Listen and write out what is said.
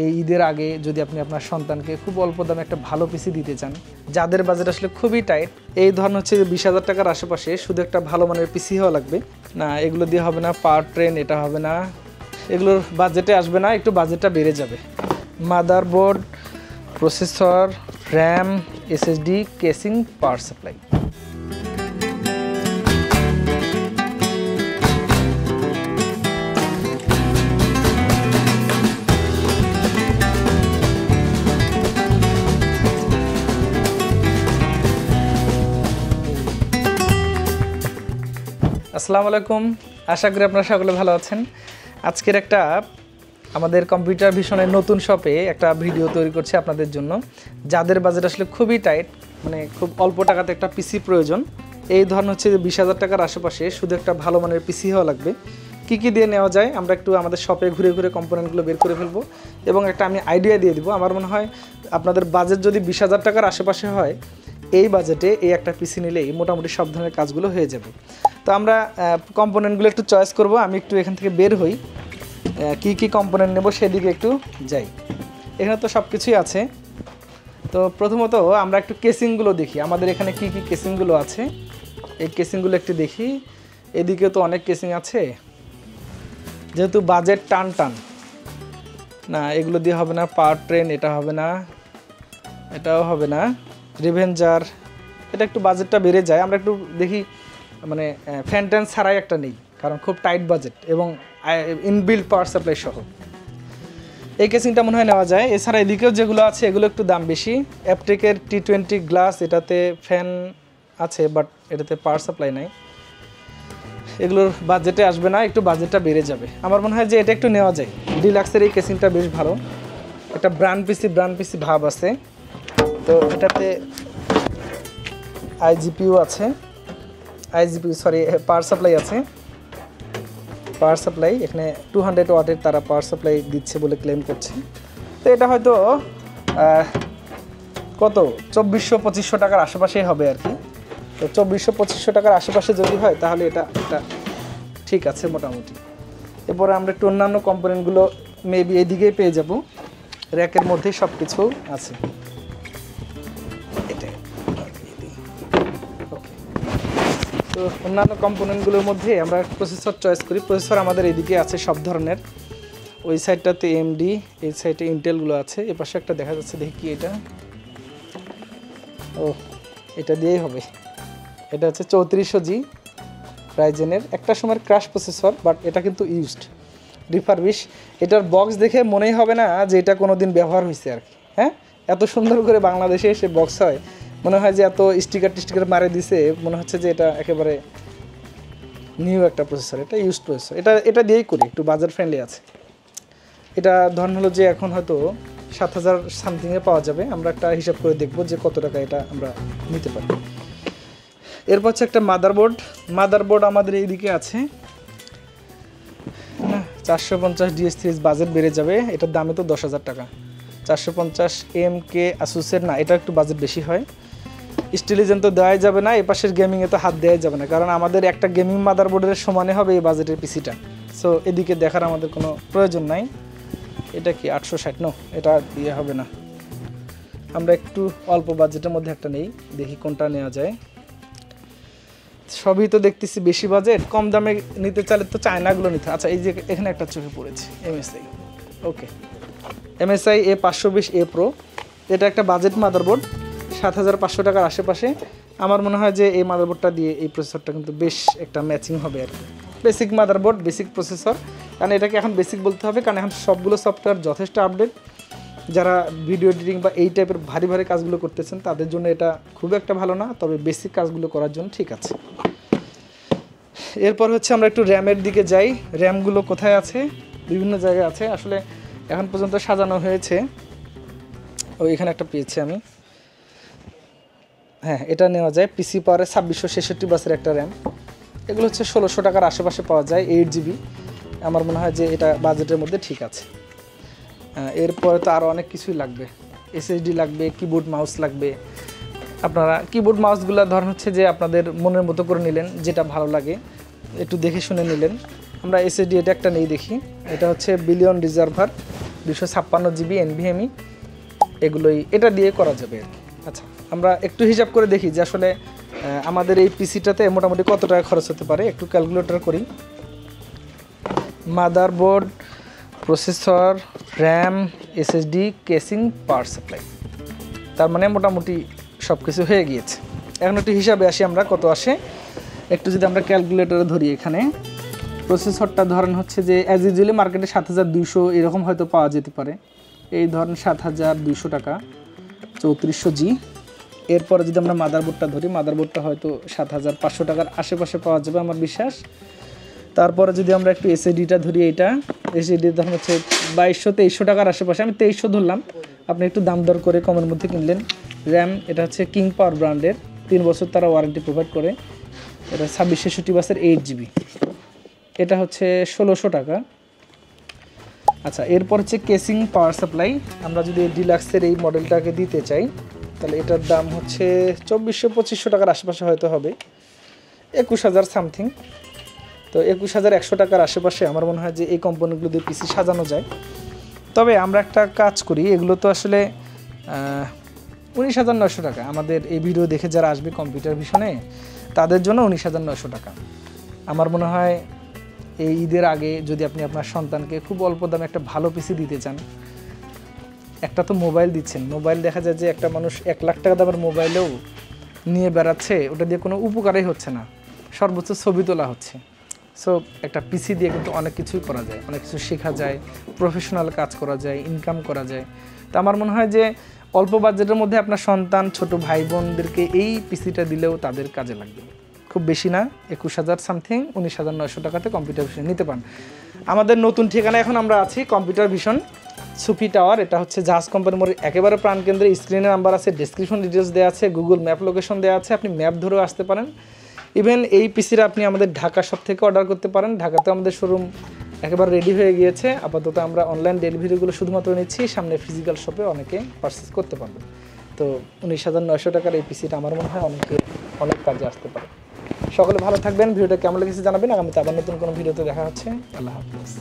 এই ঈদের আগে যদি আপনি আপনার সন্তানকে খুব অল্প দামে একটা ভালো পিসি দিতে চান, যাদের বাজেট আসলে খুবই টাইট, এই ধরনের হচ্ছে 20,000 টাকার আশেপাশে শুধু একটা ভালো মানের পিসি হওয়া লাগবে। না, এগুলো দিয়ে হবে না, পাওয়ার ট্রেন এটা হবে না, এগুলোর বাজেটে আসবে না, একটু বাজেটটা বেড়ে যাবে। Motherboard, processor, RAM, SSD, casing, power supply. আসসালামু আলাইকুম, আশা করি আপনারা সকলে ভালো আছেন। আজকের একটা আমাদের কম্পিউটার ভিশনের নতুন শপে একটা ভিডিও তৈরি করছি আপনাদের জন্য। যাদের বাজেট আসলে খুবই টাইট, মানে খুব অল্প টাকাতে একটা পিসি প্রয়োজন, এই ধরনের হচ্ছে 20,000 টাকার আশেপাশে শুধু একটা ভালো মানের পিসি হওয়া লাগবে। কী কী দিয়ে নেওয়া যায় আমরা একটু আমাদের শপে ঘুরে ঘুরে কম্পোনেন্টগুলো বের করে ফেলবো এবং একটা আমি আইডিয়া দিয়ে দিব। আমার মনে হয় আপনাদের বাজেট যদি 20,000 টাকার আশেপাশে হয়, এই বাজেটে এই একটা পিসি নিলেই মোটামুটি সব ধরনের কাজগুলো হয়ে যাবে। তো আমরা কম্পোনেন্টগুলো একটু চয়েস করব। আমি একটু এখান থেকে বের হই, কি কি কম্পোনেন্ট নেব সেদিকে একটু যাই। এখানে তো সব কিছুই আছে। তো প্রথমত আমরা একটু কেসিংগুলো দেখি, আমাদের এখানে কি কি কেসিংগুলো আছে এই কেসিংগুলো একটু দেখি। এদিকে তো অনেক কেসিং আছে, যেহেতু বাজেট টান টান, না এগুলো দিয়ে হবে না। পাওয়ার ট্রেন এটা হবে না, এটাও হবে না। রিভেঞ্জার এটা একটু বাজেটটা বেড়ে যায়, আমরা একটু দেখি মানে ফ্যান ট্যান ছাড়াই একটা নেই, কারণ খুব টাইট বাজেট এবং ইনবিল্ড পাওয়ার সাপ্লাই সহ এই কেসিংটা মনে হয় নেওয়া যায়। এছাড়া এদিকেও যেগুলো আছে এগুলো একটু দাম বেশি। অ্যাপটেকের T20 গ্লাস, এটাতে ফ্যান আছে বাট এটাতে পাওয়ার সাপ্লাই নাই, এগুলোর বাজেটে আসবে না, একটু বাজেটটা বেড়ে যাবে। আমার মনে হয় যে এটা একটু নেওয়া যায়। ডিলাক্সের এই কেসিংটা বেশ ভালো, একটা ব্র্যান্ড পিসি ভাব আছে। তো এটাতে আইজিপিইউ আছে, পাওয়ার সাপ্লাই আছে। পাওয়ার সাপ্লাই এখানে 200 ওয়াটের তারা পাওয়ার সাপ্লাই দিচ্ছে বলে ক্লেম করছে। তো এটা হয়তো কত 2400-2500 টাকার আশেপাশেই হবে আর কি। তো 2400-2500 টাকার আশেপাশে যদি হয় তাহলে এটা ঠিক আছে মোটামুটি। এরপরে আমরা একটু অন্যান্য কম্পোনেন্টগুলো মেবি এদিকেই পেয়ে যাব, র্যাকের মধ্যেই সব কিছু আছে। তো অন্যান্য কম্পোনেন্টগুলোর মধ্যে আমরা প্রসেসর চয়েস করি। প্রসেসর আমাদের এদিকে আছে সব ধরনের, ওই সাইডটাতে AMD, এই সাইডে ইন্টেলগুলো আছে। এ পাশে একটা দেখা যাচ্ছে, দেখি কি এটা, ও এটা দিয়েই হবে। এটা হচ্ছে 3400G রাইজেনের, একটা সময়ের ক্র্যাশ প্রসেসর, বাট এটা কিন্তু ইউজড, রিফারবিশ। এটার বক্স দেখে মনেই হবে না যে এটা কোনো দিন ব্যবহার হয়েছে আর কি। হ্যাঁ, এত সুন্দর করে বাংলাদেশে এসে বক্স হয়, মনে হয় যে এত স্টিকার মারে দিছে, মনে হচ্ছে যে এটা একেবারে নিউ একটা প্রসেসর। এটা ইউজড প্রসেসর, এটা দিয়েই করি, একটু বাজার ফ্রেন্ডলি আছে। এটা ধরন হলো যে এখন হয়তো 7,000 সামথিংয়ে পাওয়া যাবে। আমরা একটা হিসাব করে দেখব যে কত টাকা এটা আমরা নিতে পারি। এরপর হচ্ছে একটা মাদারবোর্ড আমাদের এইদিকে আছে না, 450 DS3 বাজেট বেড়ে যাবে। এটার দামে তো 10,000 টাকা। 450 MK আসুসের, না এটা একটু বাজেট বেশি হয়। স্টিলিজেন তো দেওয়াই যাবে না, এপাশের গেমিংয়ে তো হাত দেওয়াই যাবে না, কারণ আমাদের একটা গেমিং মাদারবোর্ডের সমানে হবে এই বাজেটের পিসিটা। সো এদিকে দেখার আমাদের কোনো প্রয়োজন নাই। এটা কি 860? নো, এটা দিয়ে হবে না। আমরা একটু অল্প বাজেটের মধ্যে একটা নেই, দেখি কোনটা নেওয়া যায়। সবই তো দেখতেছি বেশি বাজেট, কম দামে নিতে চাইলে তো চায়নাগুলো নিতে। আচ্ছা, এই যে এখানে একটা চোখে পড়েছে MSI। ওকে, MSI A520A Pro, এটা একটা বাজেট মাদারবোর্ড, 7,500 টাকার আশেপাশে। আমার মনে হয় যে এই মাদারবোর্ডটা দিয়ে এই প্রসেসরটা কিন্তু বেশ একটা ম্যাচিং হবে আর কি। বেসিক মাদারবোর্ড, বেসিক প্রসেসর, কারণ এটাকে এখন বেসিক বলতে হবে, কারণ এখন সবগুলো সফটওয়্যার যথেষ্ট আপডেট। যারা ভিডিও এডিটিং বা এই টাইপের ভারী কাজগুলো করতেছেন তাদের জন্য এটা খুব একটা ভালো না, তবে বেসিক কাজগুলো করার জন্য ঠিক আছে। এরপর হচ্ছে আমরা একটু র্যামের দিকে যাই। র্যামগুলো কোথায় আছে? বিভিন্ন জায়গায় আছে, আসলে এখন পর্যন্ত সাজানো হয়েছে। এখানে একটা পেয়েছি আমি, হ্যাঁ এটা নেওয়া যায়। পিসি পাওয়ারে 2666 বাসের একটা র্যাম, এগুলো হচ্ছে 1600 টাকার আশেপাশে পাওয়া যায়, 8GB। আমার মনে হয় যে এটা বাজেটের মধ্যে ঠিক আছে। এরপরে তো আরও অনেক কিছুই লাগবে, SSD লাগবে, কিবোর্ড মাউস লাগবে। আপনারা কিবোর্ড মাউসগুলো ধরেন হচ্ছে যে আপনাদের মনের মতো করে নিলেন, যেটা ভালো লাগে একটু দেখে শুনে নিলেন। আমরা SSD এটা একটা নেই দেখি, এটা হচ্ছে বিলিয়ন রিজার্ভার 256 GB NVMe এগুলোই এটা দিয়ে করা যাবে আর কি। আচ্ছা, আমরা একটু হিসাব করে দেখি যে আসলে আমাদের এই পিসিটাতে মোটামুটি কত টাকা খরচ হতে পারে। একটু ক্যালকুলেটর করি। Motherboard, processor, RAM, SSD, casing, power supply, তার মানে মোটামুটি সব কিছু হয়ে গিয়েছে। এখন একটু হিসাবে আসি আমরা কত আসে। একটু যদি আমরা ক্যালকুলেটরে ধরি, এখানে প্রসেসরটা ধরেন হচ্ছে যে অ্যাজ ইউজুয়ালি মার্কেটে 7200 এরকম হয়তো পাওয়া যেতে পারে। এই ধরেন 7200 টাকা, 3400G। এরপরে যদি আমরা মাদারবোর্ডটা ধরি, মাদারবোর্ডটা হয়তো 7500 টাকার আশেপাশে পাওয়া যাবে আমার বিশ্বাস। তারপরে যদি আমরা একটু এসএসডিটা ধরি, এইটা এসএসডি ধরেন হচ্ছে 2200-2300 টাকার আশেপাশে, আমি 2300 ধরলাম, আপনি একটু দাম দর করে কমের মধ্যে কিনলেন। র্যাম, এটা হচ্ছে কিং পাওয়ার ব্র্যান্ডের, 3 বছর তারা ওয়ারেন্টি প্রোভাইড করে। এটা 2666 বাসের 8GB, এটা হচ্ছে 1600 টাকা। আচ্ছা, এরপর হচ্ছে কেসিং পাওয়ার সাপ্লাই। আমরা যদি ডিলাক্সের এই মডেলটাকে দিতে চাই তাহলে এটার দাম হচ্ছে 2400-2500 টাকার আশেপাশে হয়তো হবে, 21000 সামথিং। তো 21100 টাকার আশেপাশে আমার মনে হয় যে এই কোম্পানিগুলো দিয়ে পিসি সাজানো যায়। তবে আমরা একটা কাজ করি, এগুলো তো আসলে 19900 টাকা। আমাদের এই ভিডিও দেখে যারা আসবে কম্পিউটার ভিশনে তাদের জন্য 19900 টাকা। আমার মনে হয় এই ঈদের আগে যদি আপনি আপনার সন্তানকে খুব অল্প দামে একটা ভালো পিসি দিতে চান, একটা তো মোবাইল দিচ্ছেন, মোবাইল দেখা যায় যে একটা মানুষ 1 লাখ টাকা দামের মোবাইলেও নিয়ে বেড়াচ্ছে, ওটা দিয়ে কোনো উপকারই হচ্ছে না, সর্বোচ্চ ছবি তোলা হচ্ছে। সো একটা পিসি দিয়ে কিন্তু অনেক কিছুই করা যায়, অনেক কিছু শেখা যায়, প্রফেশনাল কাজ করা যায়, ইনকাম করা যায়। তো আমার মনে হয় যে অল্প বাজেটের মধ্যে আপনার সন্তান, ছোট ভাই বোনদেরকে এই পিসিটা দিলেও তাদের কাজে লাগবে। খুব বেশি না, 21000 সামথিং, 19900 টাকাতে কম্পিউটার ভিশন নিতে পারেন। আমাদের নতুন ঠিকানা এখন আমরা আছি কম্পিউটার ভিশন সুফি টাওয়ার। এটা হচ্ছে জাহাজ কোম্পানির মোড়ের একেবারে প্রাণকেন্দ্রে। স্ক্রিনে নাম্বার আছে, ডেসক্রিপশন ডিটেলস দেওয়া আছে, গুগল ম্যাপ লোকেশন দেওয়া আছে, আপনি ম্যাপ ধরেও আসতে পারেন। ইভেন এই পিসিটা আপনি আমাদের ঢাকা শপ থেকে অর্ডার করতে পারেন। ঢাকাতেও আমাদের শোরুম একেবারে রেডি হয়ে গিয়েছে। আপাতত আমরা অনলাইন ডেলিভারিগুলো শুধুমাত্র নিচ্ছি, সামনে ফিজিক্যাল শপে অনেকে পারচেস করতে পারবেন। তো 19900 টাকার এই পিসিটা আমার মনে হয় অনেক কাজে আসতে পারে। সকলে ভালো থাকবেন। ভিডিওটা কেমন লেগেছে জানাবেন। আগামীতে আবার নতুন কোনো ভিডিওতে দেখা হচ্ছে। আল্লাহ হাফেজ।